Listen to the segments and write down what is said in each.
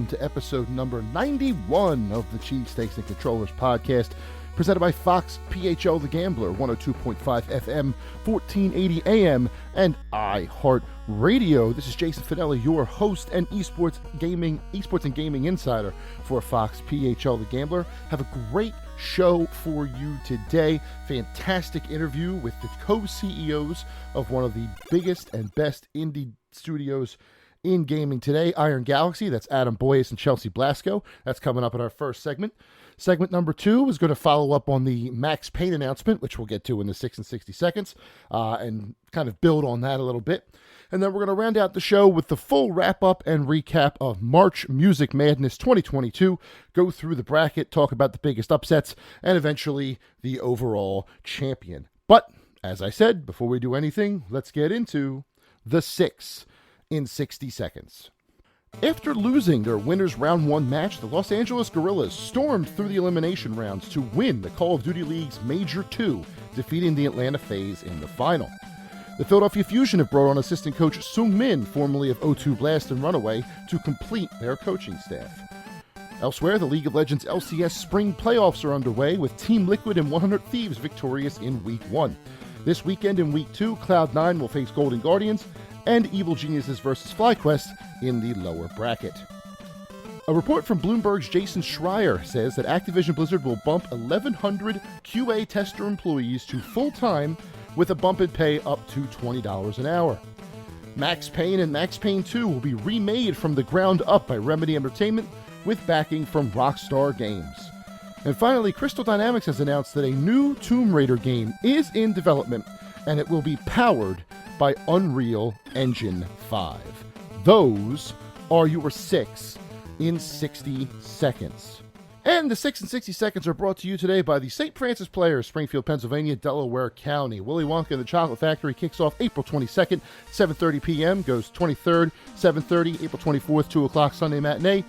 welcome to episode number 91 of the Cheesesteaks and Controllers podcast, presented by Fox PHL The Gambler, 102.5 FM, 1480 AM, and iHeartRadio. This is Jason Finelli, your host and esports and gaming insider for Fox PHL The Gambler. Have a great show for you today. Fantastic interview with the co-CEOs of one of the biggest and best indie studios in gaming today, Iron Galaxy. That's Adam Boyes and Chelsea Blasko. That's coming up in our first segment. Segment number 2 is going to follow up on the Max Payne announcement, which we'll get to in the 6 and 60 seconds, and kind of build on that a little bit. And then we're going to round out the show with the full wrap-up and recap of March Music Madness 2022, go through the bracket, talk about the biggest upsets, and eventually the overall champion. But, as I said, before we do anything, let's get into the 6 in 60 seconds. After losing their winners round 1 match, the Los Angeles Guerrillas stormed through the elimination rounds to win the Call of Duty League's Major 2, defeating the Atlanta FaZe in the final. The Philadelphia Fusion have brought on assistant coach Sung Min, formerly of O2 Blast and Runaway, to complete their coaching staff. Elsewhere, the League of Legends LCS Spring Playoffs are underway, with Team Liquid and 100 Thieves victorious in Week 1. This weekend in Week 2, Cloud9 will face Golden Guardians, and Evil Geniuses versus FlyQuest in the lower bracket. A report from Bloomberg's Jason Schreier says that Activision Blizzard will bump 1,100 QA tester employees to full-time with a bump in pay up to $20 an hour. Max Payne and Max Payne 2 will be remade from the ground up by Remedy Entertainment with backing from Rockstar Games. And finally, Crystal Dynamics has announced that a new Tomb Raider game is in development, and it will be powered by Unreal Engine 5. Those are your 6 in 60 seconds. And the 6 in 60 seconds are brought to you today by the St. Francis Players, Springfield, Pennsylvania, Delaware County. Willy Wonka and the Chocolate Factory kicks off April 22nd, 7:30 p.m., goes 23rd, 7:30, April 24th, 2 o'clock Sunday matinee,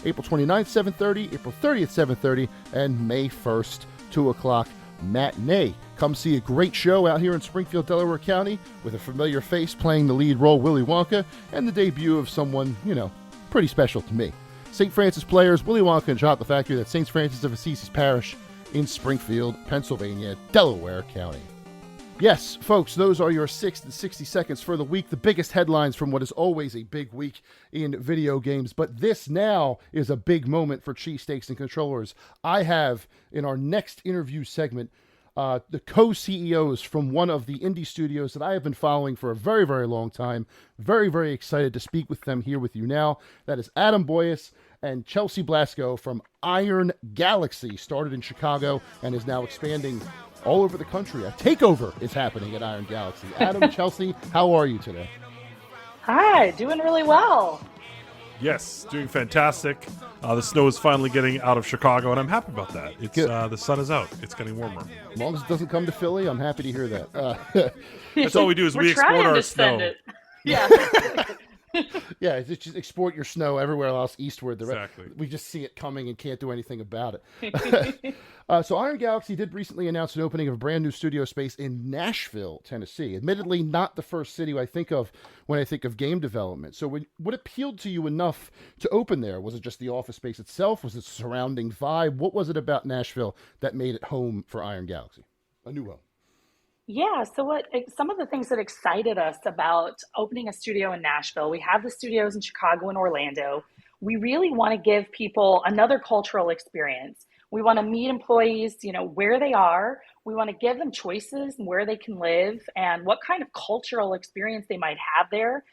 April 29th, 7:30, April 30th, 7:30, and May 1st, 2 o'clock matinee. Come see a great show out here in Springfield, Delaware County, with a familiar face playing the lead role, Willy Wonka, and the debut of someone, pretty special to me. St. Francis Players, Willy Wonka and Chocolate Factory, that's St. Francis of Assisi Parish in Springfield, Pennsylvania, Delaware County. Yes, folks, those are your 6 to 60 seconds for the week, the biggest headlines from what is always a big week in video games. But this now is a big moment for Cheesesteaks and Controllers. I have, in our next interview segment, the co-CEOs from one of the indie studios that I have been following for a very, very long time. Very, very excited to speak with them here with you now. That is Adam Boyes and Chelsea Blasko from Iron Galaxy, started in Chicago and is now expanding all over the country. A takeover is happening at Iron Galaxy. Adam, Chelsea, how are you today? Hi, doing really well. Yes, doing fantastic. The snow is finally getting out of Chicago, and I'm happy about that. It's the sun is out. It's getting warmer. As long as it doesn't come to Philly, I'm happy to hear that. That's all we do is we export our snow. Yeah. Yeah, just export your snow everywhere else eastward. Exactly. We just see it coming and can't do anything about it. So Iron Galaxy did recently announce an opening of a brand new studio space in Nashville, Tennessee. Admittedly, not the first city I think of when I think of game development. So what appealed to you enough to open there? Was it just the office space itself? Was it surrounding vibe? What was it about Nashville that made it home for Iron Galaxy? A new home. Yeah, so some of the things that excited us about opening a studio in Nashville, we have the studios in Chicago and Orlando. We really want to give people another cultural experience. We want to meet employees, where they are. We want to give them choices and where they can live and what kind of cultural experience they might have there.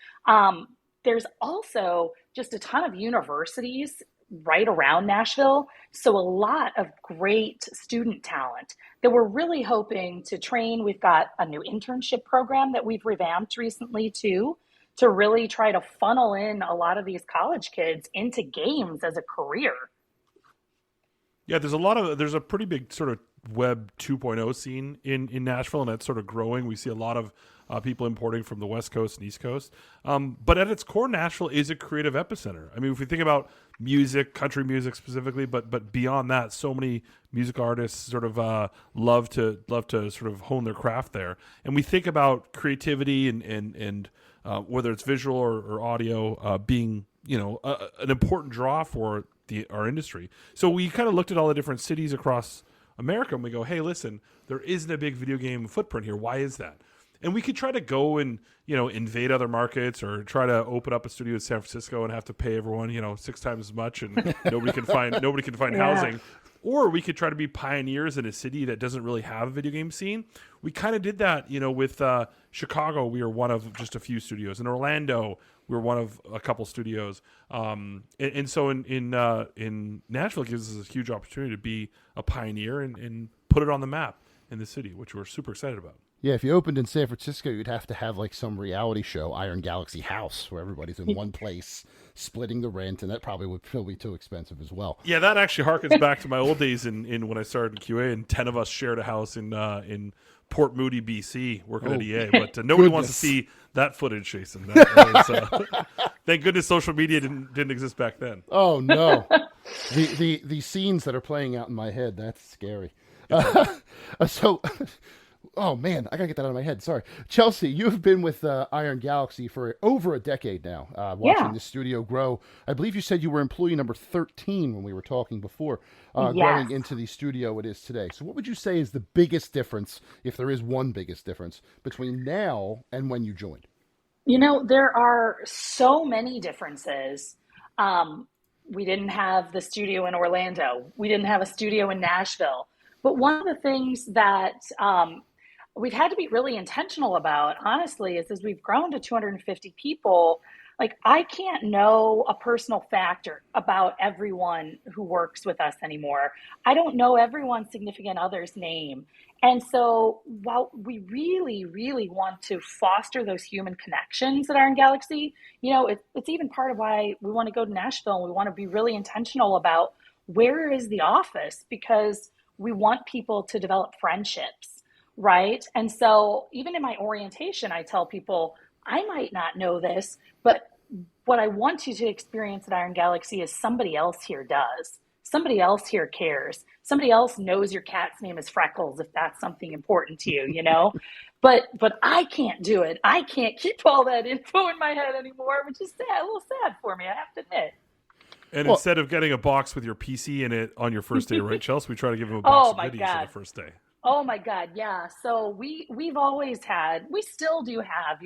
There's also just a ton of universities right around Nashville. So a lot of great student talent that we're really hoping to train. We've got a new internship program that we've revamped recently too, to really try to funnel in a lot of these college kids into games as a career. Yeah, there's a pretty big sort of web 2.0 scene in Nashville, and that's sort of growing. We see a lot of people importing from the West Coast and East Coast. But at its core, Nashville is a creative epicenter. I mean, if we think about music, country music specifically, but beyond that, so many music artists sort of love to sort of hone their craft there. And we think about creativity and whether it's visual or audio being an important draw for our industry. So we kind of looked at all the different cities across America, and we go, hey, listen, there isn't a big video game footprint here. Why is that? And we could try to go and, invade other markets, or try to open up a studio in San Francisco and have to pay everyone, 6 times as much, and nobody can find housing. Or we could try to be pioneers in a city that doesn't really have a video game scene. We kind of did that, with Chicago. We were one of just a few studios. In Orlando, we were one of a couple studios. And so in Nashville, it gives us a huge opportunity to be a pioneer and put it on the map in the city, which we're super excited about. Yeah, if you opened in San Francisco, you'd have to have like some reality show, Iron Galaxy House, where everybody's in one place, splitting the rent, and that probably would still be too expensive as well. Yeah, that actually harkens back to my old days in when I started in QA, and 10 of us shared a house in Port Moody, BC, working at EA. But nobody wants to see that footage, Jason. Thank goodness social media didn't exist back then. Oh no, the scenes that are playing out in my head, that's scary. So. Oh, man, I got to get that out of my head. Sorry. Chelsea, you've been with Iron Galaxy for over a decade now, watching the studio grow. I believe you said you were employee number 13 when we were talking before, growing into the studio it is today. So what would you say is the biggest difference, if there is one biggest difference, between now and when you joined? There are so many differences. We didn't have the studio in Orlando. We didn't have a studio in Nashville. But one of the things that we've had to be really intentional about, honestly, is as we've grown to 250 people, like I can't know a personal factor about everyone who works with us anymore. I don't know everyone's significant other's name. And so while we really, really want to foster those human connections at Iron Galaxy, it's even part of why we want to go to Nashville, and we want to be really intentional about where is the office, because we want people to develop friendships. Right. And so even in my orientation, I tell people, I might not know this, but what I want you to experience at Iron Galaxy is somebody else here does. Somebody else here cares. Somebody else knows your cat's name is Freckles, if that's something important to you, But I can't do it. I can't keep all that info in my head anymore, which is sad, a little sad for me, I have to admit. And instead of getting a box with your PC in it on your first day, right, Chelsea, we try to give them a box of goodies on the first day. Oh my God, yeah. So we've always had, we still do have,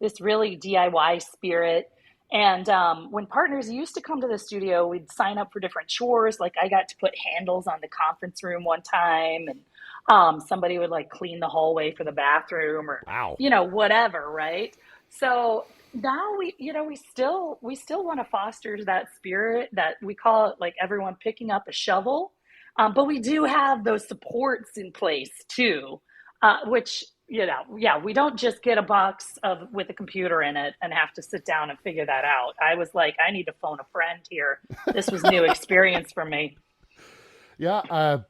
this really DIY spirit. And when partners used to come to the studio, we'd sign up for different chores. Like I got to put handles on the conference room one time, and somebody would like clean the hallway for the bathroom, or whatever, right? So now we still want to foster that spirit that we call it, like everyone picking up a shovel. But we do have those supports in place too, which, we don't just get a box with a computer in it and have to sit down and figure that out. I was like, I need to phone a friend here. This was new experience for me. Yeah.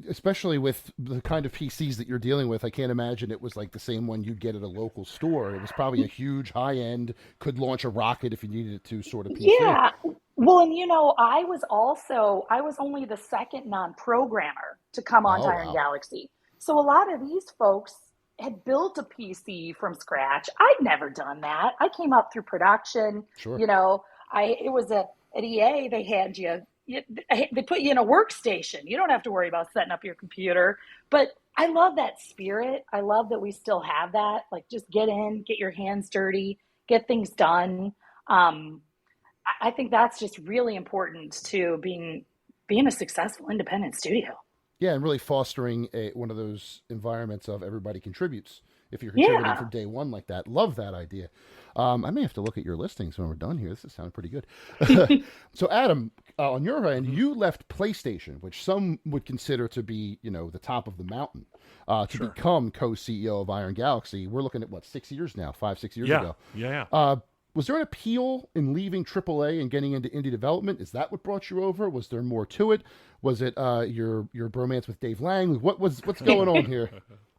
Especially with the kind of PCs that you're dealing with, I can't imagine it was like the same one you'd get at a local store. It was probably a huge high end, could launch a rocket if you needed it to sort of PC. Yeah. Well, and I was only the second non-programmer to come onto Iron Galaxy. So a lot of these folks had built a PC from scratch. I'd never done that. I came up through production. Sure. It was at EA, they put you in a workstation. You don't have to worry about setting up your computer. But I love that spirit. I love that we still have that. Like, just get in, get your hands dirty, get things done. I think that's just really important to being a successful independent studio. Yeah, and really fostering one of those environments of everybody contributes. If you're contributing from day one like that, love that idea. I may have to look at your listings when we're done here. This is sounding pretty good. So, Adam, on your end, you left PlayStation, which some would consider to be, the top of the mountain, to become co-CEO of Iron Galaxy. We're looking at 6 years now, 5-6 years ago. Yeah. Was there an appeal in leaving AAA and getting into indie development? Is that what brought you over? Was there more to it? Was it your bromance with Dave Lang? What's going on here?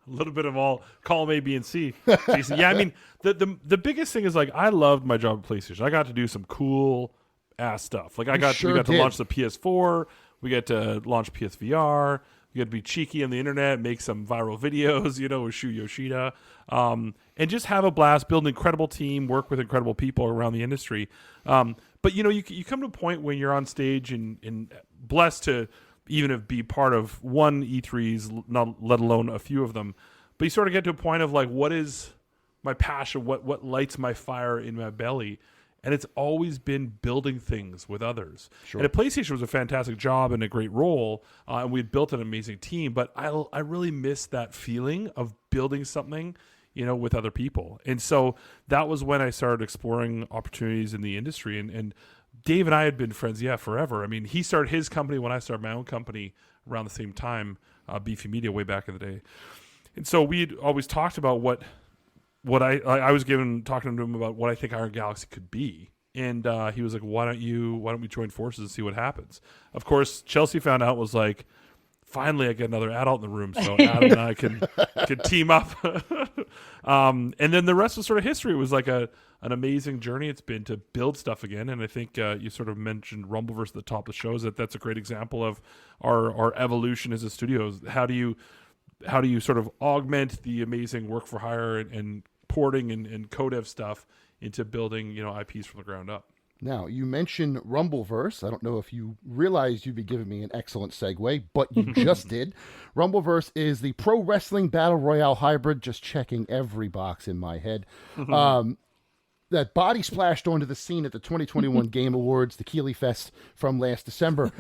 A little bit of all column A, B, and C, Jason. Yeah, I mean, the biggest thing is, like, I loved my job at PlayStation. I got to do some cool ass stuff. Like we got to launch the PS4. We got to launch PSVR. You got to be cheeky on the internet, make some viral videos, with Shu Yoshida, and just have a blast, build an incredible team, work with incredible people around the industry. But you come to a point when you're on stage and blessed to even be part of one E3s, not let alone a few of them. But you sort of get to a point of like, what is my passion? What lights my fire in my belly? And it's always been building things with others. Sure. And at PlayStation was a fantastic job and a great role, and we'd built an amazing team. But I really miss that feeling of building something, with other people. And so that was when I started exploring opportunities in the industry. And Dave and I had been friends, forever. I mean, he started his company when I started my own company around the same time, Beefy Media, way back in the day. And so we'd always talked about what I was talking to him about what I think Iron Galaxy could be. And he was like, why don't we join forces and see what happens? Of course, Chelsea found out, was like, finally I get another adult in the room, so Adam and I can team up. And then the rest was sort of history. It was like an amazing journey it's been to build stuff again. And I think you sort of mentioned Rumbleverse at the top of the show. That's a great example of our evolution as a studio. How do you sort of augment the amazing work for hire and porting and codev stuff into building, IPs from the ground up? Now, you mentioned Rumbleverse. I don't know if you realized you'd be giving me an excellent segue, but you just did. Rumbleverse is the pro wrestling battle royale hybrid, just checking every box in my head. That body splashed onto the scene at the 2021 Game Awards, the Keeley Fest from last December.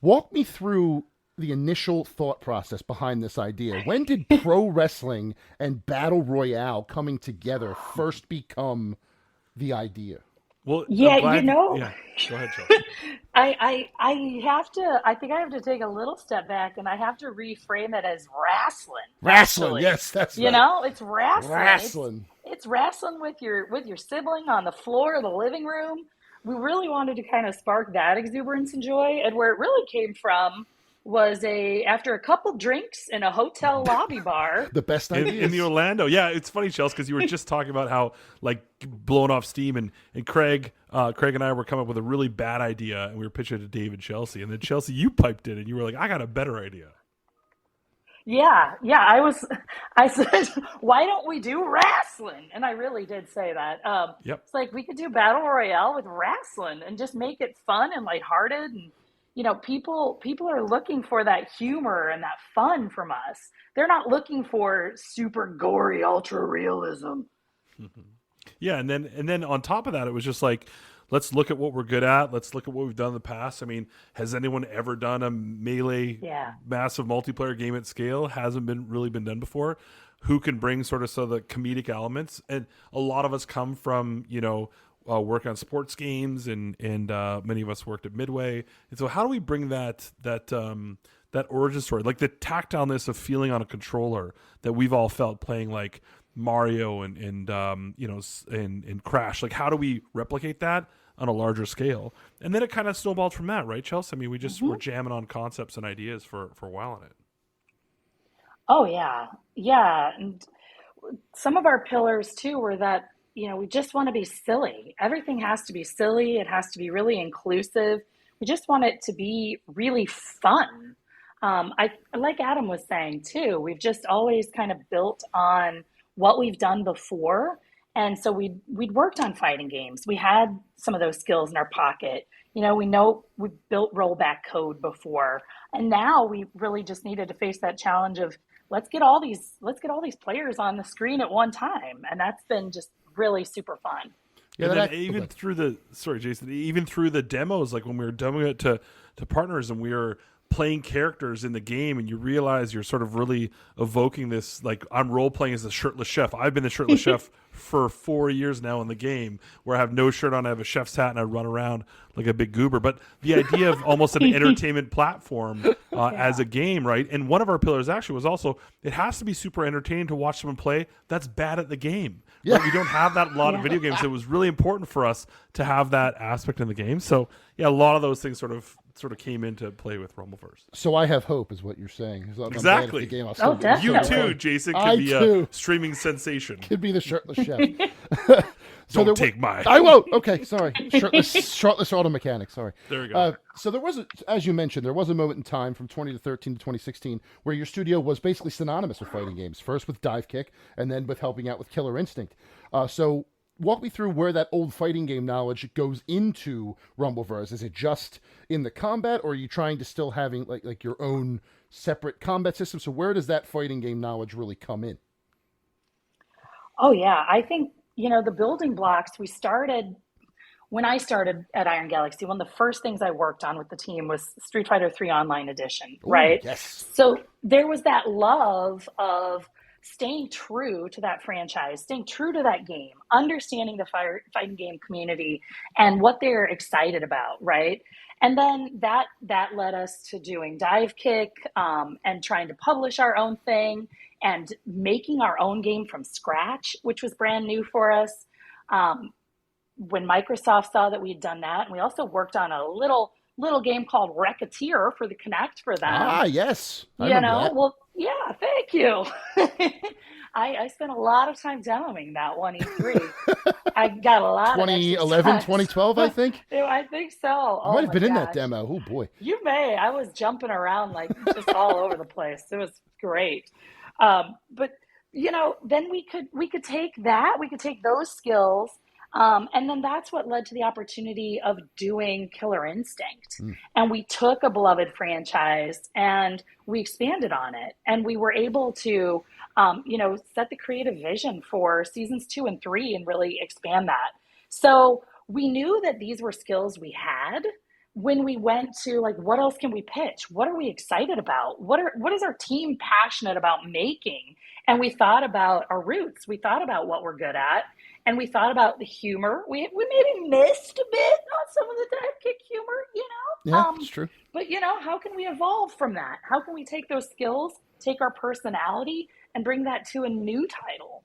Walk me through the initial thought process behind this idea. When did pro wrestling and battle royale coming together first become the idea? Well, yeah, Yeah, go ahead, Chelsea. I think I have to take a little step back, and I have to reframe it as wrestling. Wrestling, yes, that's right. It's wrestling. Wrestling. It's wrestling with your sibling on the floor of the living room. We really wanted to kind of spark that exuberance and joy, and where it really came from was after a couple drinks in a hotel lobby bar. The best idea in the Orlando. Yeah, it's funny, Chelsea, because you were just talking about how like blowing off steam, and Craig and I were coming up with a really bad idea, and we were pitching it to Dave and Chelsea, and then Chelsea, you piped in, and you were like, I got a better idea. Yeah. I said, why don't we do wrestling? And I really did say that. Yep. It's like we could do battle royale with wrestling and just make it fun and lighthearted. And people are looking for that humor and that fun from us. They're not looking for super gory ultra realism. Yeah, and then on top of that, it was just like, let's look at what we're good at. Let's look at what we've done in the past. I mean, has anyone ever done a melee massive multiplayer game at scale? Hasn't really been done before. Who can bring the comedic elements? And a lot of us come from, work on sports games, and many of us worked at Midway. And so how do we bring that origin story, like the tactileness of feeling on a controller that we've all felt playing like Mario and Crash? Like, how do we replicate that on a larger scale? And then it kind of snowballed from that, right, Chelsea? I mean, we just were jamming on concepts and ideas for a while on it. Oh yeah. And some of our pillars too were that we just want to be silly. Everything has to be silly. It has to be really inclusive. We just want it to be really fun. Like Adam was saying too, we've just always kind of built on what we've done before. And so we'd worked on fighting games. We had some of those skills in our pocket. We know we built rollback code before. And now we really just needed to face that challenge of let's get all these players on the screen at one time. And that's been just really super fun. Yeah, and then even through the demos, like when we were demoing it to partners and we were playing characters in the game, and you realize you're sort of really evoking this, like, I'm role playing as the shirtless chef. I've been the shirtless chef for 4 years now in the game, where I have no shirt on, I have a chef's hat, and I run around like a big goober. But the idea of almost an entertainment platform as a game, right? And one of our pillars actually was also, it has to be super entertaining to watch someone play that's bad at the game. Yeah. Right? We don't have that in a lot of video games. It was really important for us to have that aspect in the game. So yeah, a lot of those things sort of came into play with Rumbleverse. So I have hope, is what you're saying. Exactly. Game, definitely. You too, Jason, could be a streaming sensation. Could be the shirtless chef. Don't take mine. I won't. Okay, sorry. Shirtless auto mechanic. Sorry. There we go. So there was, as you mentioned, there was a moment in time from 2013 to 2016 where your studio was basically synonymous with fighting games. First with Dive Kick, and then with helping out with Killer Instinct. So walk me through where that old fighting game knowledge goes into Rumbleverse. Is it just in the combat, or are you trying to still having like your own separate combat system? So where does that fighting game knowledge really come in? Oh yeah, I think, the building blocks when I started at Iron Galaxy, one of the first things I worked on with the team was Street Fighter 3 Online Edition, Ooh, right? yes. So there was that love of staying true to that franchise, staying true to that game, understanding the fighting game community and what they're excited about, right? And then that led us to doing Dive Kick, and trying to publish our own thing and making our own game from scratch, which was brand new for us. When Microsoft saw that we had done that, and we also worked on a little game called Racketeer for the Kinect for them. Ah, yes. I remember that. Well, yeah, thank you. I spent a lot of time demoing that one E3. I got a lot 2011, of 2012, I think. I think so. You might have been in that demo. Oh, boy. You may. I was jumping around like just all over the place. It was great. But then we could take those skills, and then that's what led to the opportunity of doing Killer Instinct. And we took a beloved franchise and we expanded on it, and we were able to set the creative vision for seasons 2 and 3 and really expand that. So we knew that these were skills we had when we went to what else can we pitch? What are we excited about? What is our team passionate about making? And we thought about our roots. We thought about what we're good at, and we thought about the humor. We maybe missed a bit on some of the Dive Kick humor, Yeah, it's true. But how can we evolve from that? How can we take those skills, take our personality, and bring that to a new title?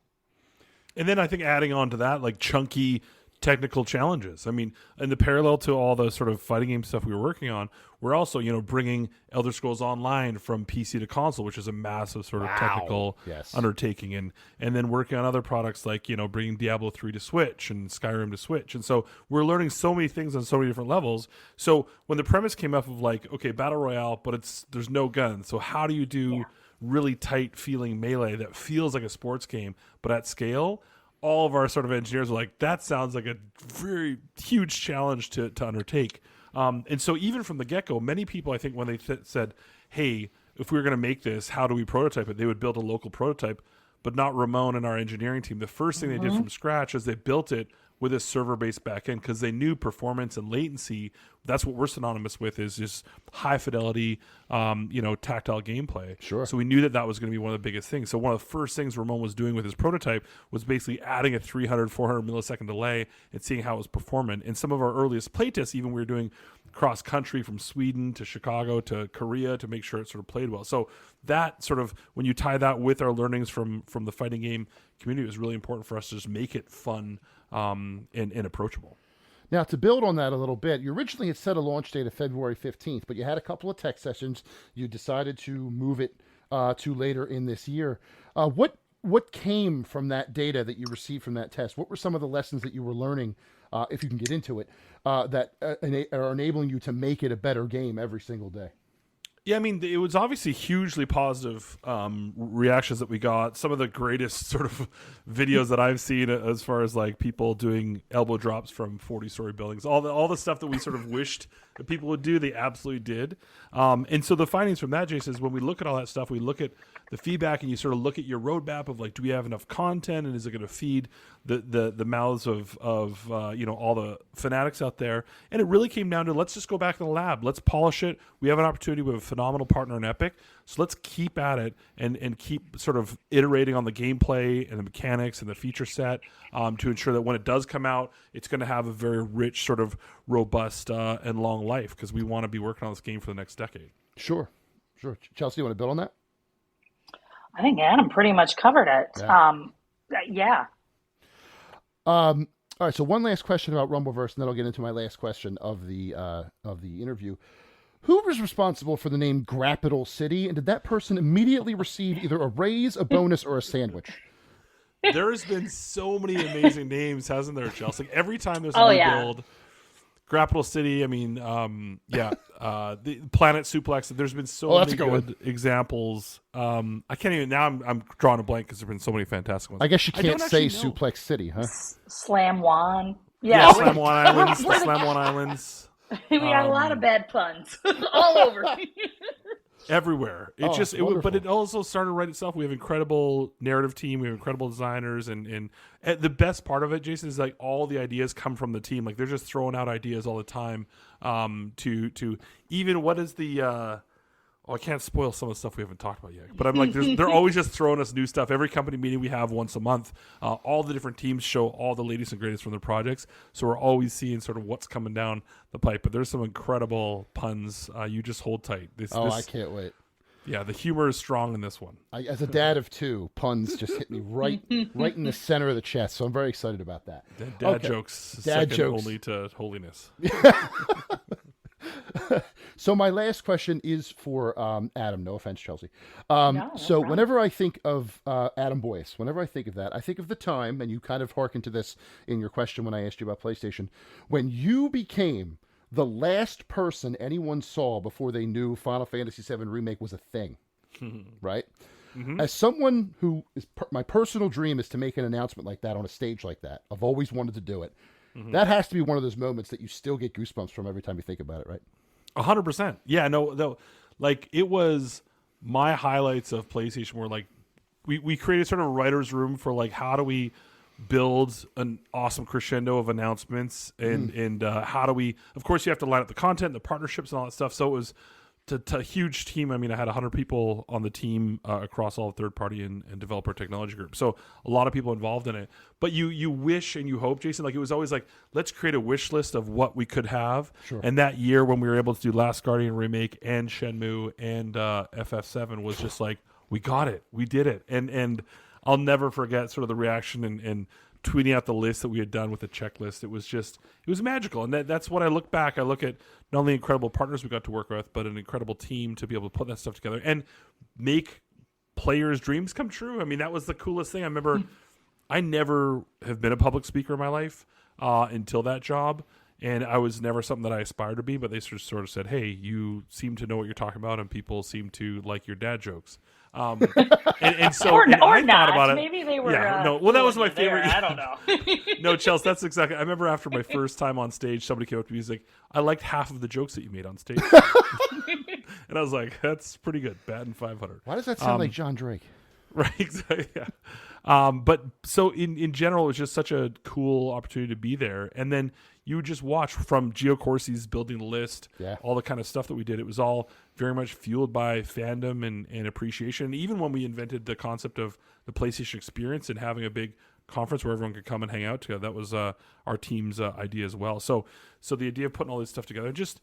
And then I think adding on to that, chunky technical challenges. I mean, in the parallel to all the sort of fighting game stuff we were working on, we're also, bringing Elder Scrolls Online from PC to console, which is a massive sort of technical undertaking, and then working on other products like, bringing Diablo 3 to Switch and Skyrim to Switch. And so we're learning so many things on so many different levels. So when the premise came up of okay, battle royale, but there's no guns. So how do you do really tight feeling melee that feels like a sports game, but at scale? All of our sort of engineers were like, that sounds like a very huge challenge to undertake. And so even from the get-go, many people, I think, when they said, hey, if we were going to make this, how do we prototype it? They would build a local prototype, but not Ramon and our engineering team. The first thing they did from scratch is they built it with a server-based backend because they knew performance and latency. That's what we're synonymous with, is just high fidelity, tactile gameplay. Sure. So we knew that was going to be one of the biggest things. So one of the first things Ramon was doing with his prototype was basically adding a 300, 400 millisecond delay and seeing how it was performing. In some of our earliest playtests, even we were doing cross country from Sweden to Chicago to Korea to make sure it sort of played well. So that sort of, when you tie that with our learnings from the fighting game community, it was really important for us to just make it fun and approachable. Now, to build on that a little bit, you originally had set a launch date of February 15th, but you had a couple of tech sessions. You decided to move it to later in this year. What came from that data that you received from that test? What were some of the lessons that you were learning, if you can get into it, that are enabling you to make it a better game every single day? Yeah, I mean, it was obviously hugely positive reactions that we got. Some of the greatest sort of videos that I've seen, as far as people doing elbow drops from 40-story buildings, all the stuff that we sort of wished that people would do, they absolutely did. And so the findings from that, Jason, is when we look at all that stuff, we look at the feedback, and you sort of look at your roadmap of do we have enough content, and is it going to feed the mouths of all the fanatics out there? And it really came down to, let's just go back in the lab, let's polish it. We have an opportunity with a phenomenal partner in Epic, so let's keep at it and keep sort of iterating on the gameplay and the mechanics and the feature set to ensure that when it does come out, it's going to have a very rich, sort of robust and long life, because we want to be working on this game for the next decade. Sure. Chelsea, you want to build on that? I think Adam pretty much covered it. Yeah. All right. So one last question about Rumbleverse, and then I'll get into my last question of the interview. Who was responsible for the name Grappital City, and did that person immediately receive either a raise, a bonus, or a sandwich? There's been so many amazing names, hasn't there, Chelsea? Like every time there's a Oh, new yeah. build, Grapple City. I mean, the Planet Suplex. There's been so that's many a good good examples. I can't even now. I'm drawing a blank because there've been so many fantastic ones. I guess you I can't don't say actually know. Suplex City, huh? Slam One. Yeah, Yeah, Slam One Islands. The we're Slam One Islands. we got a lot of bad puns all over. Everywhere. It wonderful. but it also started right itself. We have incredible narrative team. We have incredible designers, and the best part of it, Jason, is like all the ideas come from the team. Like they're just throwing out ideas all the time. To even what is the I can't spoil some of the stuff we haven't talked about yet. But I'm like, they're always just throwing us new stuff. Every company meeting we have once a month, all the different teams show all the latest and greatest from their projects. So we're always seeing sort of what's coming down the pipe. But there's some incredible puns. You just hold tight. I can't wait. Yeah, the humor is strong in this one. As a dad of two, puns just hit me right in the center of the chest. So I'm very excited about that. Dad jokes, Dad second jokes. only to holiness. So my last question is for Adam. No offense, Chelsea. No so problem. whenever I think of Adam Boyce, whenever I think of that, I think of the time, and you kind of hearkened to this in your question when I asked you about PlayStation, when you became the last person anyone saw before they knew Final Fantasy VII Remake was a thing, right? Mm-hmm. As someone who is my personal dream is to make an announcement like that on a stage like that. I've always wanted to do it. Mm-hmm. That has to be one of those moments that you still get goosebumps from every time you think about it, right? 100%. Yeah, no, like it was my highlights of PlayStation were like we created sort of a writer's room for like how do we build an awesome crescendo of announcements and how do we, of course you have to line up the content, the partnerships and all that stuff. So it was a huge team. I mean, I had 100 people on the team across all third party and developer technology group. So a lot of people involved in it, but you wish and you hope, Jason, like it was always like, let's create a wish list of what we could have. Sure. And that year when we were able to do Last Guardian Remake and Shenmue and FF7 was just like, we got it, we did it. And I'll never forget sort of the reaction and tweeting out the list that we had done with the checklist. It was magical. And that's what I look back. I look at not only incredible partners we got to work with, but an incredible team to be able to put that stuff together and make players' dreams come true. I mean, that was the coolest thing. I remember I never have been a public speaker in my life until that job. And I was never something that I aspired to be, but they sort of said, hey, you seem to know what you're talking about and people seem to like your dad jokes. And so or I not. thought about it. Maybe they were. Yeah, no. Well, that was my there. favorite. I don't know. No, Chelsea, that's exactly. I remember after my first time on stage, somebody came up to me and was like, I liked half of the jokes that you made on stage. And I was like, that's pretty good. Batting 500. Why does that sound like John Drake? Right. Exactly. Yeah. But so in general, it was just such a cool opportunity to be there. And then you would just watch from Gio Corsi's building the list, all the kind of stuff that we did. It was all very much fueled by fandom and appreciation. And even when we invented the concept of the PlayStation experience and having a big conference where everyone could come and hang out together, that was our team's idea as well. So the idea of putting all this stuff together, just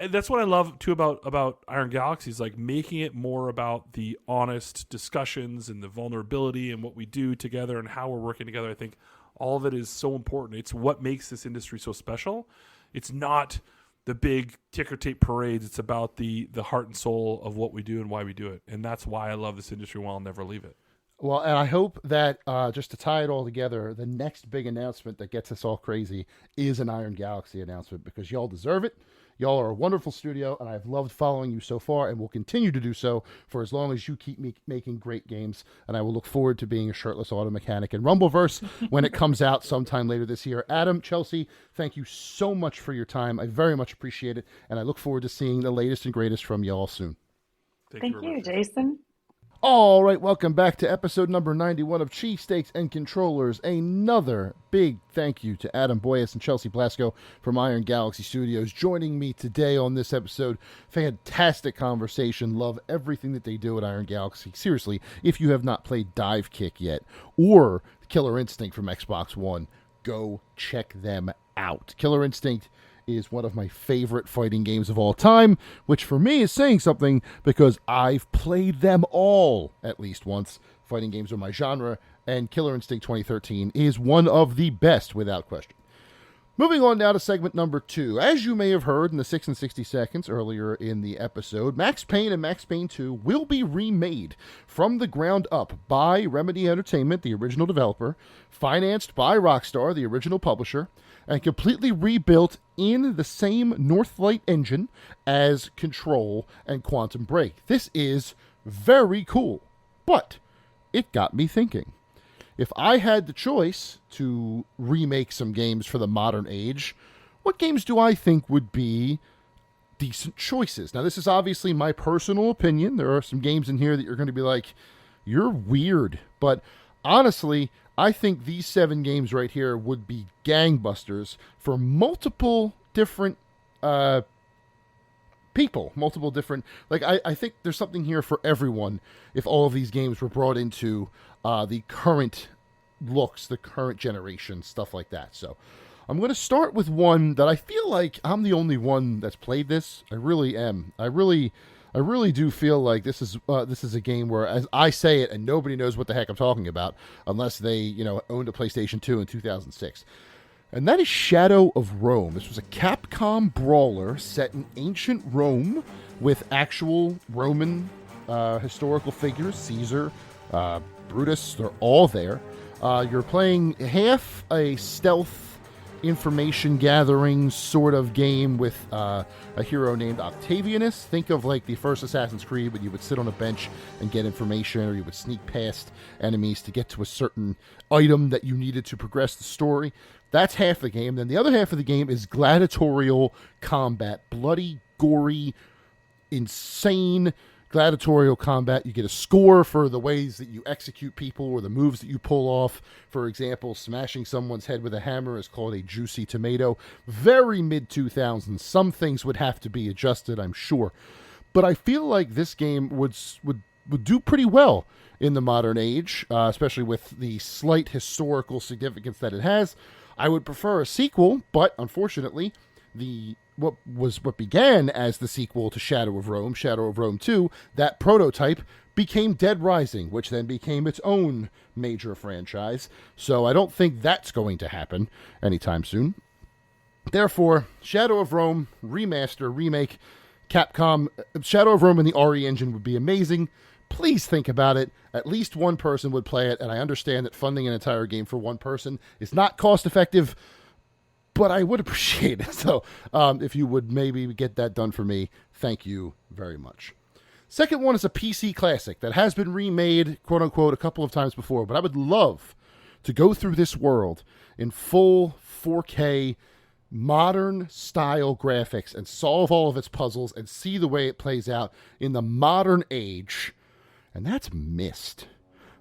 that's what I love too about Iron Galaxy is like making it more about the honest discussions and the vulnerability and what we do together and how we're working together. I think all of it is so important. It's what makes this industry so special. It's not the big ticker tape parades. It's about the heart and soul of what we do and why we do it. And that's why I love this industry and why I'll never leave it. Well, and I hope that just to tie it all together, the next big announcement that gets us all crazy is an Iron Galaxy announcement because y'all deserve it. Y'all are a wonderful studio, and I've loved following you so far and will continue to do so for as long as you keep making great games. And I will look forward to being a shirtless auto mechanic in Rumbleverse when it comes out sometime later this year. Adam, Chelsea, thank you so much for your time. I very much appreciate it, and I look forward to seeing the latest and greatest from y'all soon. Thank you, Jason. All right, welcome back to episode number 91 of Cheesesteaks and Controllers. Another big thank you to Adam Boyce and Chelsea Blasko from Iron Galaxy Studios joining me today on this episode. Fantastic conversation. Love everything that they do at Iron Galaxy. Seriously, if you have not played Dive Kick yet or Killer Instinct from Xbox One, go check them out. Killer Instinct is one of my favorite fighting games of all time, which for me is saying something because I've played them all at least once. Fighting games are my genre, and Killer Instinct 2013 is one of the best without question. Moving on now to segment number 2. As you may have heard in the 6 and 60 seconds earlier in the episode, Max Payne and Max Payne 2 will be remade from the ground up by Remedy Entertainment, the original developer, financed by Rockstar, the original publisher, and completely rebuilt in the same Northlight engine as Control and Quantum Break. This is very cool, but it got me thinking. If I had the choice to remake some games for the modern age, what games do I think would be decent choices? Now, this is obviously my personal opinion. There are some games in here that you're going to be like, you're weird. But honestly, I think these 7 games right here would be gangbusters for multiple different people, multiple different, like, I think there's something here for everyone if all of these games were brought into the current looks, the current generation, stuff like that. So I'm going to start with one that I feel like I'm the only one that's played this. I really am. I really do feel like this is a game where, as I say it, and nobody knows what the heck I'm talking about unless they, owned a PlayStation 2 in 2006. And that is Shadow of Rome. This was a Capcom brawler set in ancient Rome with actual Roman historical figures. Caesar, Brutus, they're all there. You're playing half a stealth information gathering sort of game with a hero named Octavianus. Think of like the first Assassin's Creed, when you would sit on a bench and get information, or you would sneak past enemies to get to a certain item that you needed to progress the story. That's half the game. Then the other half of the game is gladiatorial combat. Bloody, gory, insane gladiatorial combat. You get a score for the ways that you execute people or the moves that you pull off. For example, smashing someone's head with a hammer is called a juicy tomato. Very mid-2000s. Some things would have to be adjusted, I'm sure. But I feel like this game would do pretty well in the modern age, especially with the slight historical significance that it has. I would prefer a sequel, but unfortunately, what began as the sequel to Shadow of Rome 2, that prototype became Dead Rising, which then became its own major franchise. So I don't think that's going to happen anytime soon. Therefore, Shadow of Rome remaster, remake, Capcom, Shadow of Rome in the RE engine would be amazing. Please think about it. At least one person would play it, and I understand that funding an entire game for one person is not cost effective, but I would appreciate it. So if you would maybe get that done for me, thank you very much. Second one is a PC classic that has been remade, quote unquote, a couple of times before, but I would love to go through this world in full 4K modern style graphics and solve all of its puzzles and see the way it plays out in the modern age. And that's Myst.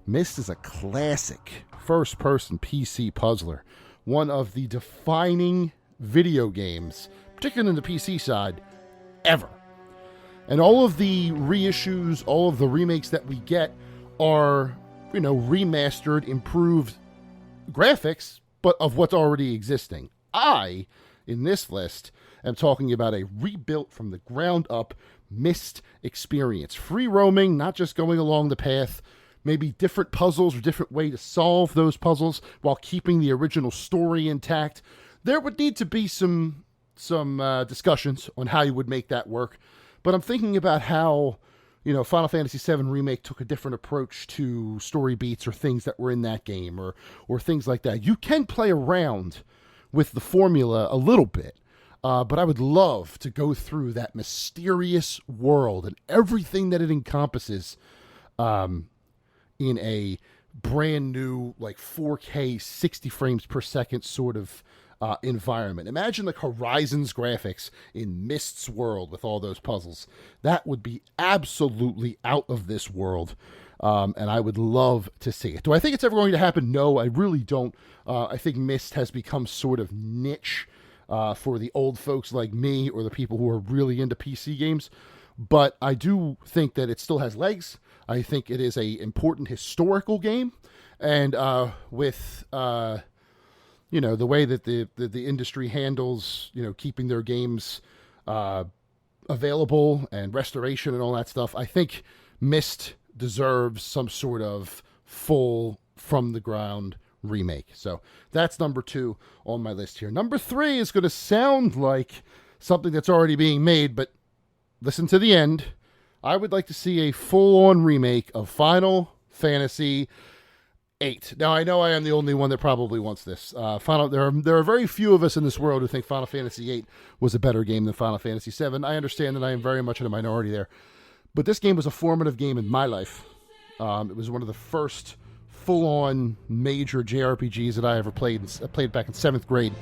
Myst is a classic first-person PC puzzler. One of the defining video games, particularly on the PC side, ever. And all of the reissues, all of the remakes that we get are, remastered, improved graphics, but of what's already existing. I, in this list, am talking about a rebuilt from the ground up Myst experience. Free roaming, not just going along the path, maybe different puzzles or different way to solve those puzzles while keeping the original story intact. There would need to be some discussions on how you would make that work. But I'm thinking about how, Final Fantasy VII Remake took a different approach to story beats or things that were in that game or things like that. You can play around with the formula a little bit. But I would love to go through that mysterious world and everything that it encompasses in a brand new, 4K, 60 frames per second sort of environment. Imagine Horizon's graphics in Myst's world with all those puzzles. That would be absolutely out of this world. And I would love to see it. Do I think it's ever going to happen? No, I really don't. I think Myst has become sort of niche for the old folks like me or the people who are really into PC games. But I do think that it still has legs. I think it is a important historical game. And with, the way that the industry handles, keeping their games available and restoration and all that stuff, I think Myst deserves some sort of full, from the ground Remake. So that's number 2 on my list here. Number 3 is going to sound like something that's already being made, but listen to the end. I would like to see a full-on remake of Final Fantasy VIII. Now, I know I am the only one that probably wants this. There are very few of us in this world who think Final Fantasy VIII was a better game than Final Fantasy VII. I understand that I am very much in a minority there. But this game was a formative game in my life. It was one of the first full-on major JRPGs that I ever played. I played back in 7th grade.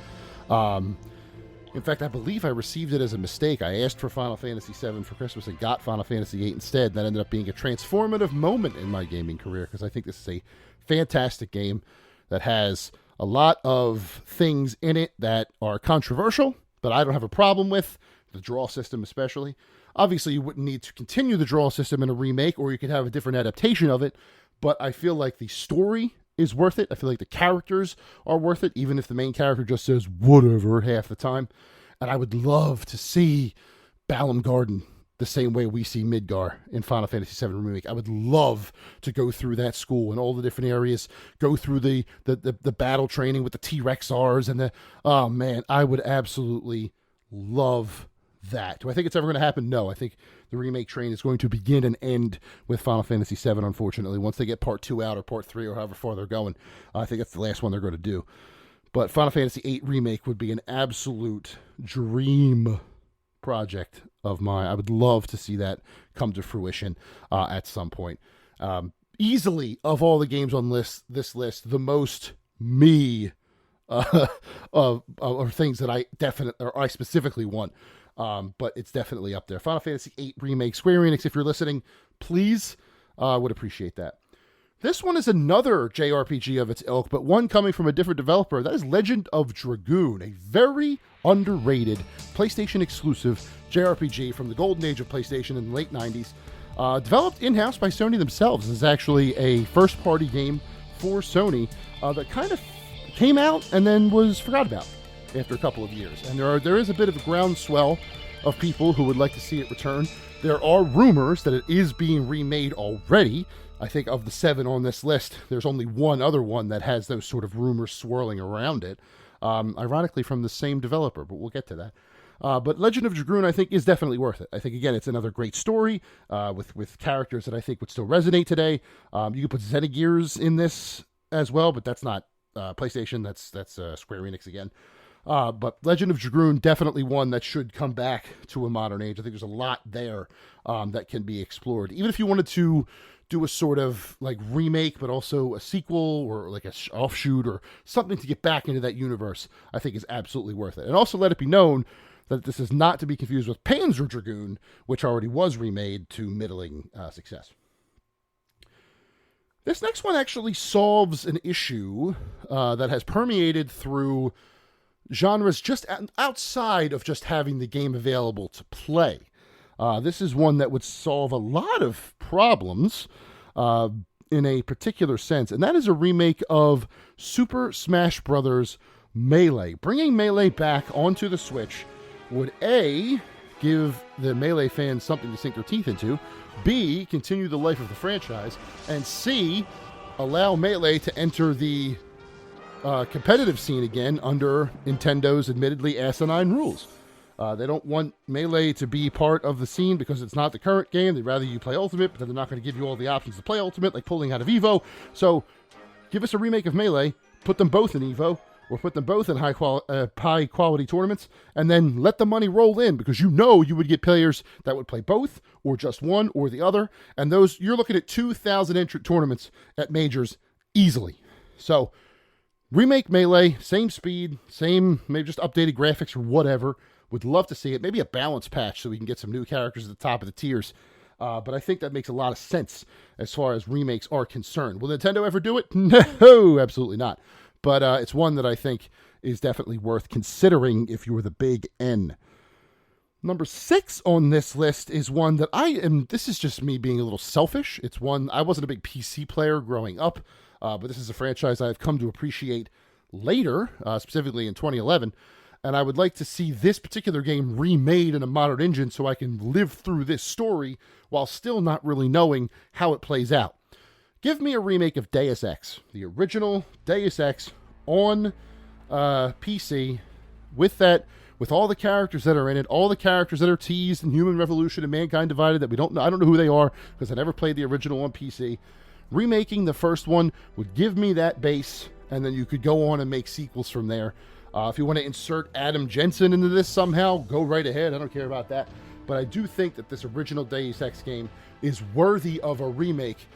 In fact, I believe I received it as a mistake. I asked for Final Fantasy VII for Christmas and got Final Fantasy VIII instead. That ended up being a transformative moment in my gaming career because I think this is a fantastic game that has a lot of things in it that are controversial, but I don't have a problem with, the draw system especially. Obviously, you wouldn't need to continue the draw system in a remake, or you could have a different adaptation of it, but I feel like the story is worth it. I feel like the characters are worth it, even if the main character just says whatever half the time. And I would love to see Balam Garden the same way we see Midgar in Final Fantasy VII Remake. I would love to go through that school and all the different areas, go through the battle training with the T-Rexars and oh man, I would absolutely love that. Do I think it's ever going to happen? No. I think the remake train is going to begin and end with Final Fantasy VII, unfortunately. Once they get Part 2 out or Part 3 or however far they're going, I think that's the last one they're going to do. But Final Fantasy VIII Remake would be an absolute dream project of mine. I would love to see that come to fruition at some point. Easily, of all the games on this list, the most me of things that I specifically want. But it's definitely up there. Final Fantasy VIII Remake. Square Enix, if you're listening, please, would appreciate that. This one is another JRPG of its ilk, but one coming from a different developer. That is Legend of Dragoon, a very underrated PlayStation exclusive JRPG from the golden age of PlayStation in the late 90s. Developed in-house by Sony themselves. This is actually a first-party game for Sony that kind of came out and then was forgot about after a couple of years. And there is a bit of a groundswell of people who would like to see it return. There are rumors that it is being remade already. I think of the 7 on this list, there's only one other one that has those sort of rumors swirling around it. Ironically from the same developer, but we'll get to that. But Legend of Dragoon, I think, is definitely worth it. I think, again, it's another great story with characters that I think would still resonate today. You could put Xenogears in this as well, but that's not PlayStation. That's Square Enix again. But Legend of Dragoon, definitely one that should come back to a modern age. I think there's a lot there that can be explored. Even if you wanted to do a sort of like remake, but also a sequel or like a offshoot or something to get back into that universe, I think is absolutely worth it. And also let it be known that this is not to be confused with Panzer Dragoon, which already was remade to middling success. This next one actually solves an issue that has permeated through genres just outside of just having the game available to play. This is one that would solve a lot of problems in a particular sense, and that is a remake of Super Smash Bros. Melee. Bringing Melee back onto the Switch would A, give the Melee fans something to sink their teeth into, B, continue the life of the franchise, and C, allow Melee to enter the competitive scene again under Nintendo's admittedly asinine rules. They don't want Melee to be part of the scene because it's not the current game. They'd rather you play Ultimate, but then they're not going to give you all the options to play Ultimate, like pulling out of Evo. So give us a remake of Melee, put them both in Evo, or put them both in high quality tournaments, and then let the money roll in, because you know you would get players that would play both, or just one, or the other. And those, you're looking at 2,000 entrant tournaments at majors easily. So remake Melee, same speed, same, maybe just updated graphics or whatever. Would love to see it. Maybe a balance patch so we can get some new characters at the top of the tiers. But I think that makes a lot of sense as far as remakes are concerned. Will Nintendo ever do it? No, absolutely not. But it's one that I think is definitely worth considering if you were the big N. Number 6 on this list is one that this is just me being a little selfish. It's one, I wasn't a big PC player growing up, but this is a franchise I've come to appreciate later, specifically in 2011. And I would like to see this particular game remade in a modern engine so I can live through this story while still not really knowing how it plays out. Give me a remake of Deus Ex, the original Deus Ex on PC, with all the characters that are in it, all the characters that are teased in Human Revolution and Mankind Divided that we don't know. I don't know who they are because I never played the original on PC. Remaking the first one would give me that base, and then you could go on and make sequels from there. If you want to insert Adam Jensen into this somehow, go right ahead. I don't care about that. But I do think that this original Deus Ex game is worthy of a remake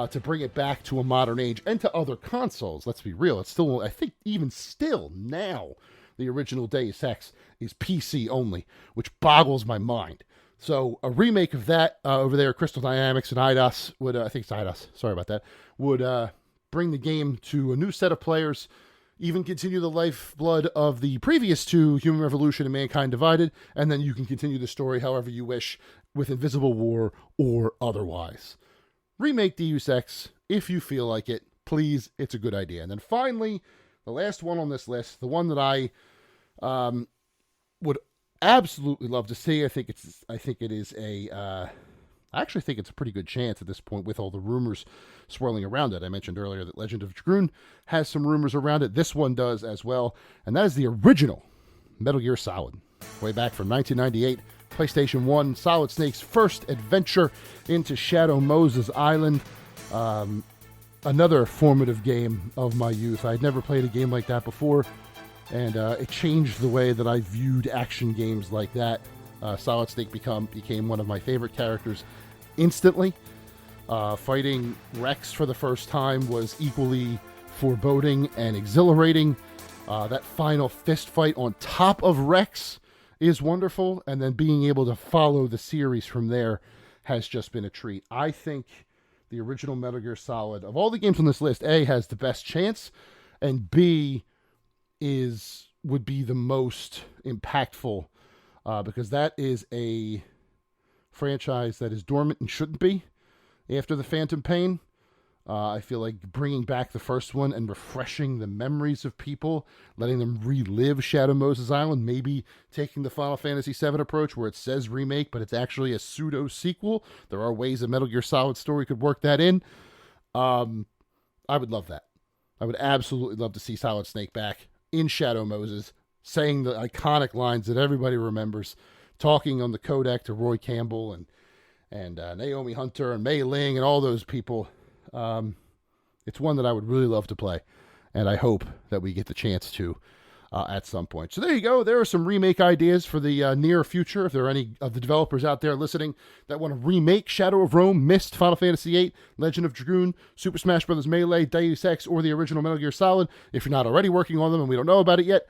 to bring it back to a modern age and to other consoles. Let's be real. It's still, I think, even still now, the original Deus Ex is PC only, which boggles my mind. So a remake of that over there, Crystal Dynamics and Eidos would, I think it's Eidos, sorry about that, would bring the game to a new set of players, even continue the lifeblood of the previous two, Human Revolution and Mankind Divided, and then you can continue the story however you wish with Invisible War or otherwise. Remake Deus Ex if you feel like it. Please, it's a good idea. And then finally, the last one on this list, the one that I would absolutely love to see. I actually think it's a pretty good chance at this point with all the rumors swirling around it. I mentioned earlier that Legend of Dragoon has some rumors around it. This one does as well, and that is the original Metal Gear Solid, way back from 1998, PlayStation 1, Solid Snake's first adventure into Shadow Moses Island. Another formative game of my youth. I had never played a game like that before, and it changed the way that I viewed action games like that. Solid Snake became one of my favorite characters instantly. Fighting Rex for the first time was equally foreboding and exhilarating. That final fist fight on top of Rex is wonderful, and then being able to follow the series from there has just been a treat. I think the original Metal Gear Solid, of all the games on this list, A, has the best chance, and B, would be the most impactful, because that is a franchise that is dormant and shouldn't be after the Phantom Pain. I feel like bringing back the first one and refreshing the memories of people, letting them relive Shadow Moses Island, maybe taking the Final Fantasy VII approach where it says remake, but it's actually a pseudo-sequel. There are ways a Metal Gear Solid story could work that in. I would love that. I would absolutely love to see Solid Snake back in Shadow Moses, saying the iconic lines that everybody remembers, talking on the codec to Roy Campbell and Naomi Hunter and Mei Ling and all those people. It's one that I would really love to play, and I hope that we get the chance to at some point. So there you go. There are some remake ideas for the near future. If there are any of the developers out there listening that want to remake Shadow of Rome, Myst, Final Fantasy VIII, Legend of Dragoon, Super Smash Bros. Melee, Deus Ex, or the original Metal Gear Solid, if you're not already working on them and we don't know about it yet,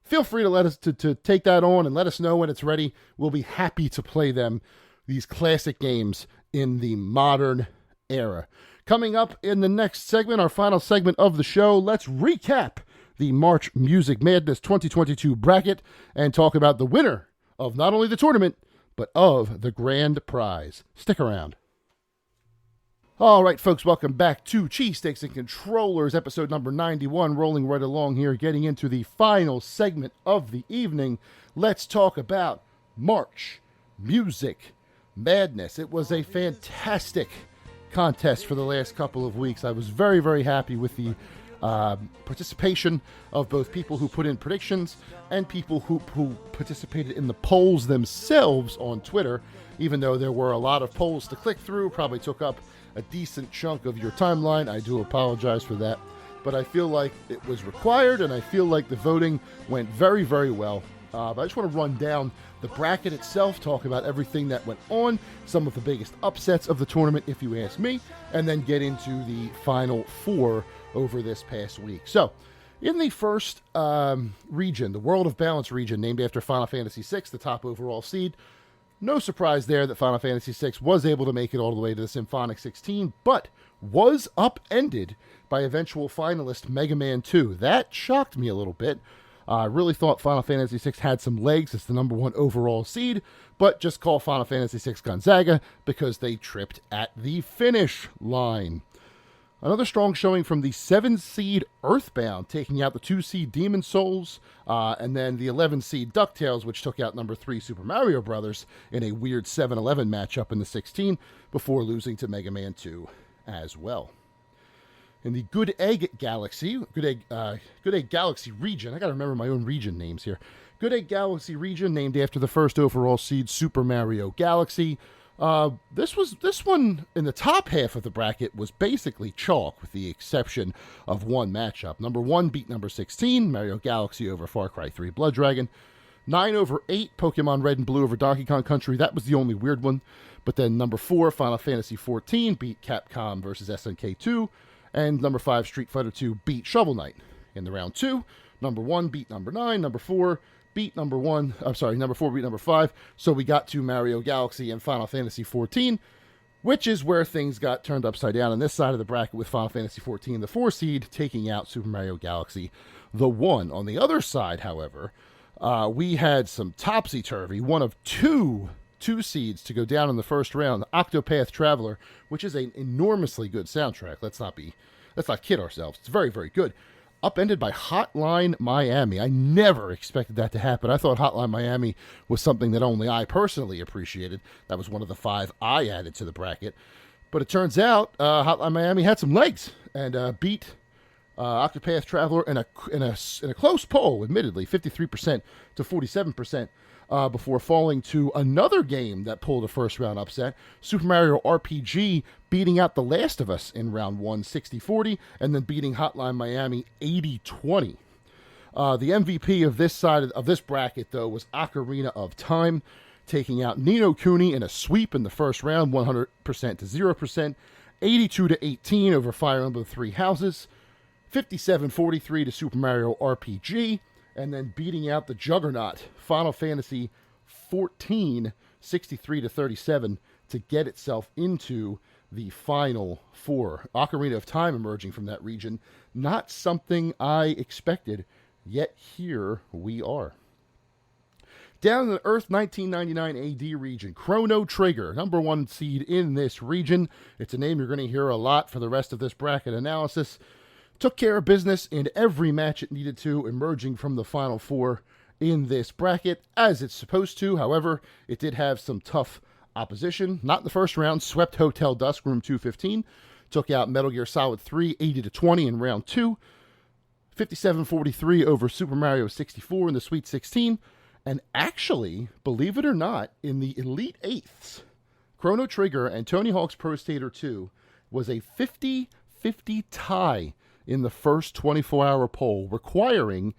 feel free to let us to take that on and let us know when it's ready. We'll be happy to play them, these classic games in the modern era. Coming up in the next segment, our final segment of the show, let's recap the March Music Madness 2022 bracket and talk about the winner of not only the tournament, but of the grand prize. Stick around. All right, folks, welcome back to Cheesesteaks and Controllers, episode number 91, rolling right along here, getting into the final segment of the evening. Let's talk about March Music Madness. It was a fantastic contest for the last couple of weeks. I was very, very happy with the participation of both people who put in predictions and people who participated in the polls themselves on Twitter, even though there were a lot of polls to click through, probably took up a decent chunk of your timeline. I do apologize for that, but I feel like it was required, and I feel like the voting went very, very well. But I just want to run down the bracket itself, talk about everything that went on, some of the biggest upsets of the tournament, if you ask me, and then get into the final four over this past week. So, in the first region, the World of Balance region, named after Final Fantasy VI, the top overall seed, no surprise there that Final Fantasy VI was able to make it all the way to the Symphonic 16, but was upended by eventual finalist Mega Man 2. That shocked me a little bit. I really thought Final Fantasy VI had some legs as the number one overall seed, but just call Final Fantasy VI Gonzaga because they tripped at the finish line. Another strong showing from the 7-seed Earthbound, taking out the 2-seed Demon Souls, and then the 11-seed DuckTales, which took out number 3 Super Mario Bros. In a weird 7-11 matchup in the 16, before losing to Mega Man 2 as well. in the Good Egg Galaxy, Good Egg Galaxy region. I got to remember my own region names here. Good Egg Galaxy region, named after the first overall seed, Super Mario Galaxy. This one in the top half of the bracket was basically chalk, with the exception of one matchup. Number 1 beat number 16, Mario Galaxy over Far Cry 3 Blood Dragon. 9/8, Pokemon Red and Blue over Donkey Kong Country. That was the only weird one. But then number 4, Final Fantasy XIV beat Capcom versus SNK 2. And number 5, Street Fighter 2 beat Shovel Knight. In the round 2, number 1 beat number 9, number 4 beat number 1, number 4 beat number 5. So we got to Mario Galaxy and Final Fantasy XIV, which is where things got turned upside down on this side of the bracket, with Final Fantasy XIV, the 4 seed, taking out Super Mario Galaxy, the 1. On the other side, however, we had some topsy-turvy, one of two seeds to go down in the first round, Octopath Traveler, which is an enormously good soundtrack. Let's not kid ourselves. It's very, very good. Upended by Hotline Miami. I never expected that to happen. I thought Hotline Miami was something that only I personally appreciated. That was one of the 5 I added to the bracket. But it turns out Hotline Miami had some legs and beat Octopath Traveler in a close poll, admittedly, 53% to 47%, before falling to another game that pulled a first-round upset, Super Mario RPG beating out The Last of Us in round 1, 60-40, and then beating Hotline Miami 80-20. The MVP of this side of this bracket, though, was Ocarina of Time, taking out Ni no Kuni in a sweep in the first round, 100% to 0%, 82-18 over Fire Emblem Three Houses, 57-43 to Super Mario RPG, and then beating out the juggernaut Final Fantasy XIV, 63-37, to get itself into the Final Four. Ocarina of Time emerging from that region. Not something I expected, yet here we are. Down in the Earth 1999 AD region, Chrono Trigger, number 1 seed in this region. It's a name you're going to hear a lot for the rest of this bracket analysis. Took care of business in every match it needed to, emerging from the Final Four in this bracket, as it's supposed to. However, it did have some tough opposition. Not in the first round, swept Hotel Dusk Room 215, took out Metal Gear Solid 3, 80-20 in round 2, 57-43 over Super Mario 64 in the Sweet 16, and actually, believe it or not, in the Elite Eighths, Chrono Trigger and Tony Hawk's Pro Skater 2 was a 50-50 tie in the first 24-hour poll, requiring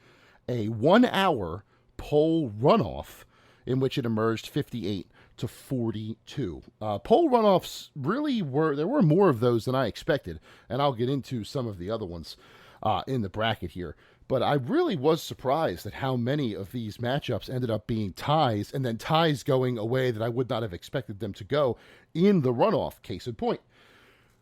a 1-hour poll runoff in which it emerged 58-42. Poll runoffs really there were more of those than I expected, and I'll get into some of the other ones in the bracket here. But I really was surprised at how many of these matchups ended up being ties, and then ties going a way that I would not have expected them to go in the runoff. Case in point,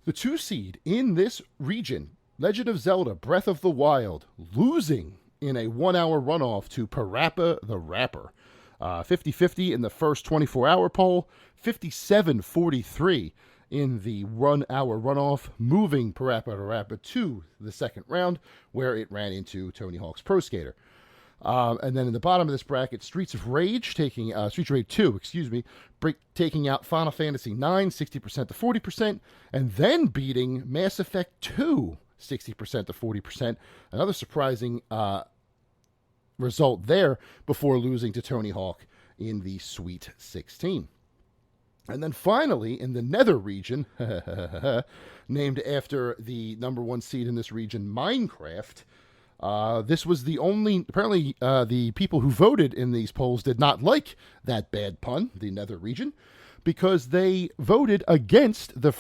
the 2 seed in this region, Legend of Zelda Breath of the Wild, losing in a 1-hour runoff to Parappa the Rapper. 50-50 in the first 24-hour poll, 57-43 in the 1-hour runoff, moving Parappa the Rapper to the second round, where it ran into Tony Hawk's Pro Skater. And then in the bottom of this bracket, Streets of Rage taking Streets of Rage 2, taking out Final Fantasy 9, 60% to 40%, and then beating Mass Effect 2, 60% to 40%. Another surprising result there, before losing to Tony Hawk in the Sweet 16. And then finally, in the Nether region, named after the number 1 seed in this region, Minecraft. This was the only, apparently the people who voted in these polls did not like that bad pun, the Nether region, because they voted against the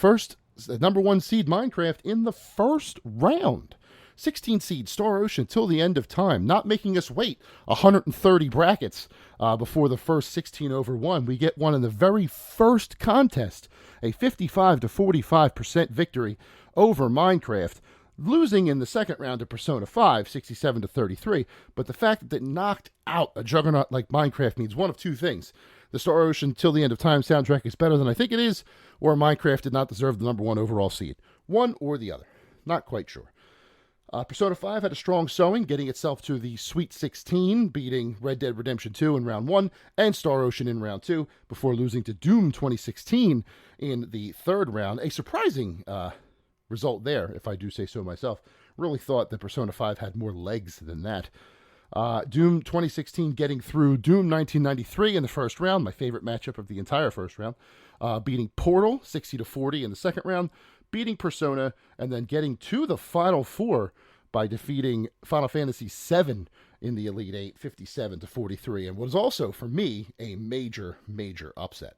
number 1 seed Minecraft in the first round. 16 seed Star Ocean till the end of time, not making us wait 130 brackets before the first 16 over 1. We get one in the very first contest, a 55 to 45% victory over Minecraft, losing in the second round to Persona 5, 67 to 33. But the fact that it knocked out a juggernaut like Minecraft means one of two things. The Star Ocean Till the End of Time soundtrack is better than I think it is, or Minecraft did not deserve the number 1 overall seed. One or the other. Not quite sure. Persona 5 had a strong showing, getting itself to the Sweet 16, beating Red Dead Redemption 2 in round 1 and Star Ocean in round 2, before losing to Doom 2016 in the third round. A surprising result there, if I do say so myself. Really thought that Persona 5 had more legs than that. Doom 2016 getting through Doom 1993 in the first round, my favorite matchup of the entire first round. Beating Portal 60-40 in the second round, beating Persona, and then getting to the Final Four by defeating Final Fantasy VII in the Elite Eight 57-43, and was also, for me, a major, major upset.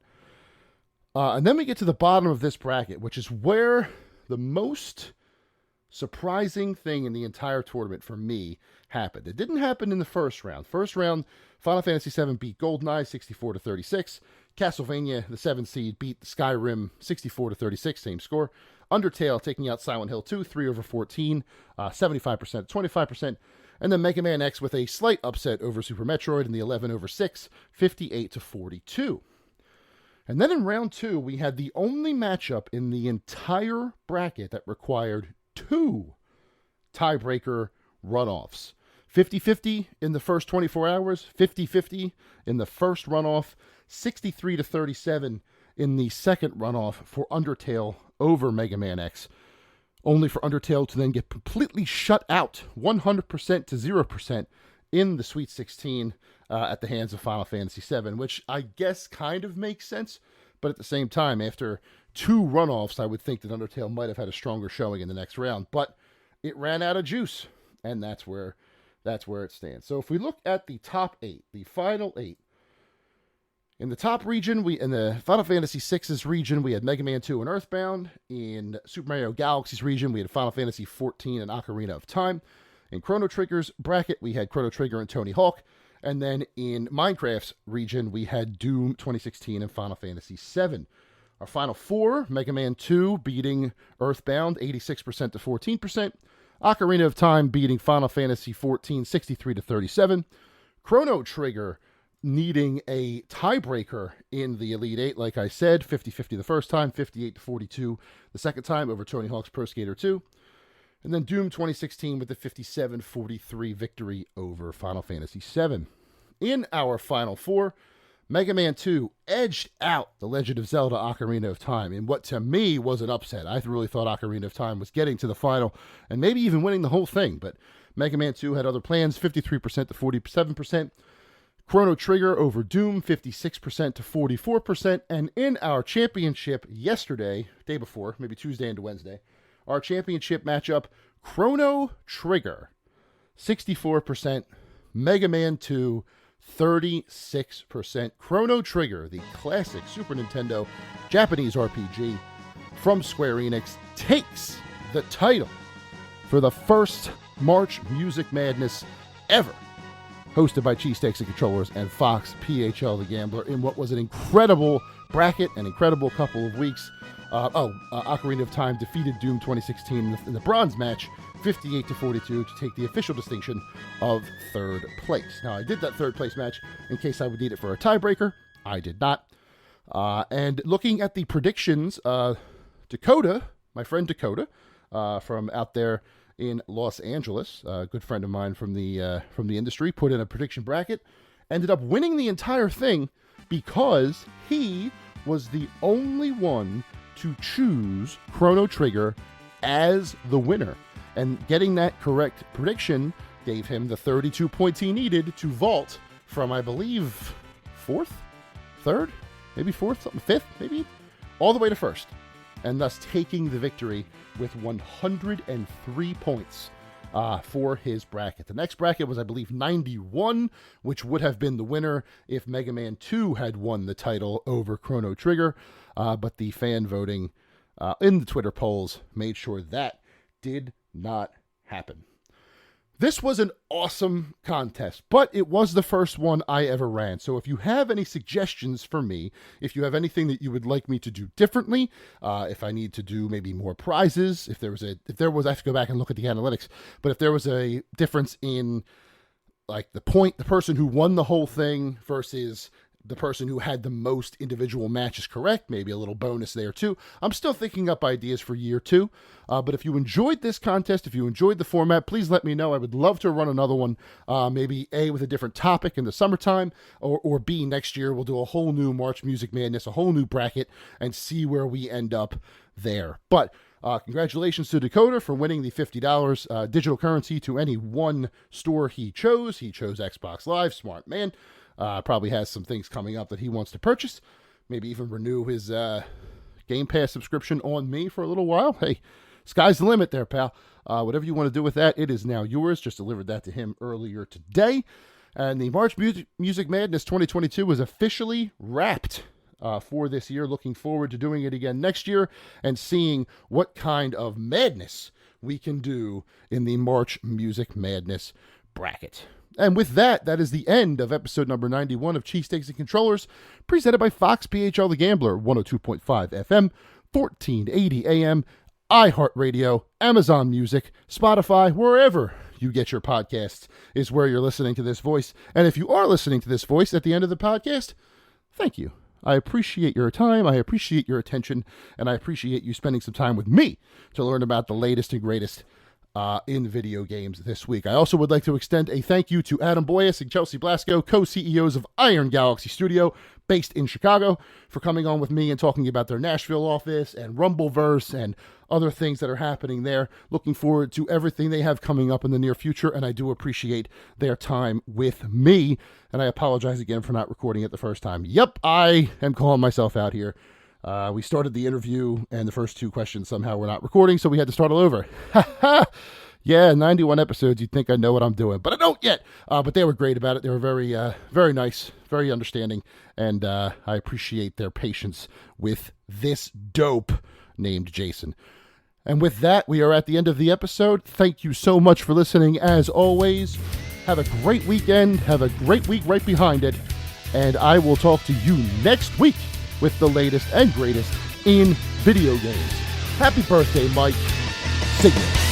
And then we get to the bottom of this bracket, which is where the most surprising thing in the entire tournament for me happened. It didn't happen in the first round. First round, Final Fantasy VII beat GoldenEye 64-36. Castlevania, the 7th seed, beat Skyrim 64-36, same score. Undertale taking out Silent Hill 2, 3/14, 75%, 25%. And then Mega Man X with a slight upset over Super Metroid in the 11/6, 58-42. And then in round 2, we had the only matchup in the entire bracket that required 2 tiebreaker runoffs. 50-50 in the first 24 hours, 50-50 in the first runoff, 63-37 in the second runoff for Undertale over Mega Man X, only for Undertale to then get completely shut out, 100% to 0% in the Sweet 16 at the hands of Final Fantasy VII, which I guess kind of makes sense, but at the same time, after 2 runoffs, I would think that Undertale might have had a stronger showing in the next round, but it ran out of juice, and that's where it stands. So if we look at the top 8, the final 8, in the top region, in the Final Fantasy VI's region, we had Mega Man 2 and Earthbound. In Super Mario Galaxy's region, we had Final Fantasy XIV and Ocarina of Time. In Chrono Trigger's bracket, we had Chrono Trigger and Tony Hawk. And then in Minecraft's region, we had Doom 2016 and Final Fantasy VII. Our final 4, Mega Man 2 beating Earthbound 86% to 14%. Ocarina of Time beating Final Fantasy XIV 63-37. Chrono Trigger needing a tiebreaker in the Elite Eight, like I said, 50-50 the first time, 58-42 the second time over Tony Hawk's Pro Skater 2. And then Doom 2016 with the 57-43 victory over Final Fantasy VII. In our final 4, Mega Man 2 edged out The Legend of Zelda Ocarina of Time in what to me was an upset. I really thought Ocarina of Time was getting to the final and maybe even winning the whole thing, but Mega Man 2 had other plans, 53% to 47%. Chrono Trigger over Doom, 56% to 44%. And in our championship yesterday, day before, maybe Tuesday into Wednesday, our championship matchup, Chrono Trigger, 64%. Mega Man 2, 36%. Chrono Trigger, the classic Super Nintendo Japanese RPG from Square Enix, takes the title for the first March Music Madness ever, hosted by Cheesesteaks and Controllers and Fox PHL The Gambler, in what was an incredible bracket, an incredible couple of weeks. Ocarina of Time defeated Doom 2016 in the bronze match, 58-42, to take the official distinction of third place. Now, I did that third place match in case I would need it for a tiebreaker. I did not. And looking at the predictions, Dakota, my friend Dakota, from out there in Los Angeles, a good friend of mine from the industry, put in a prediction bracket, ended up winning the entire thing because he was the only one to choose Chrono Trigger as the winner. And getting that correct prediction gave him the 32 points he needed to vault from, I believe, 4th, 3rd, maybe 4th, something, 5th, maybe, all the way to 1st. And thus taking the victory with 103 points for his bracket. The next bracket was, I believe, 91, which would have been the winner if Mega Man 2 had won the title over Chrono Trigger. But the fan voting in the Twitter polls made sure that did not happen. This was an awesome contest, but it was the first one I ever ran. So if you have any suggestions for me, if you have anything that you would like me to do differently, if I need to do maybe more prizes, if there was, I have to go back and look at the analytics, but if there was a difference in like the person who won the whole thing versus the person who had the most individual matches correct, maybe a little bonus there too. I'm still thinking up ideas for year 2. But if you enjoyed this contest, if you enjoyed the format, please let me know. I would love to run another one, maybe A, with a different topic in the summertime, or B, next year we'll do a whole new March Music Madness, a whole new bracket, and see where we end up there. But Congratulations to Dakota for winning the $50 digital currency to any one store he chose. He chose Xbox Live. Smart man. Probably has some things coming up that he wants to purchase. Maybe even renew his Game Pass subscription on me for a little while. Hey, sky's the limit there, pal. Whatever you want to do with that, it is now yours. Just delivered that to him earlier today. And the March Music Madness 2022 was officially wrapped for this year. Looking forward to doing it again next year and seeing what kind of madness we can do in the March Music Madness bracket. And with that, that is the end of episode number 91 of Cheesesteaks and Controllers, presented by Fox PHL The Gambler, 102.5 FM, 1480 AM, iHeartRadio, Amazon Music, Spotify, wherever you get your podcasts is where you're listening to this voice. And if you are listening to this voice at the end of the podcast, thank you. I appreciate your time, I appreciate your attention, and I appreciate you spending some time with me to learn about the latest and greatest in video games this week. I also would like to extend a thank you to Adam Boyes and Chelsea Blasko, co-CEOs of Iron Galaxy Studio, based in Chicago, for coming on with me and talking about their Nashville office and Rumbleverse and other things that are happening there. Looking forward to everything they have coming up in the near future, and I do appreciate their time with me. And I apologize again for not recording it the first time. Yep, I am calling myself out here. We started the interview, and the first two questions somehow were not recording, so we had to start all over. Yeah, 91 episodes, you'd think I know what I'm doing, but I don't yet. But they were great about it. They were very, very nice, very understanding, and I appreciate their patience with this dope named Jason. And with that, we are at the end of the episode. Thank you so much for listening, as always. Have a great weekend. Have a great week right behind it. And I will talk to you next week with the latest and greatest in video games. Happy birthday, Mike. See you.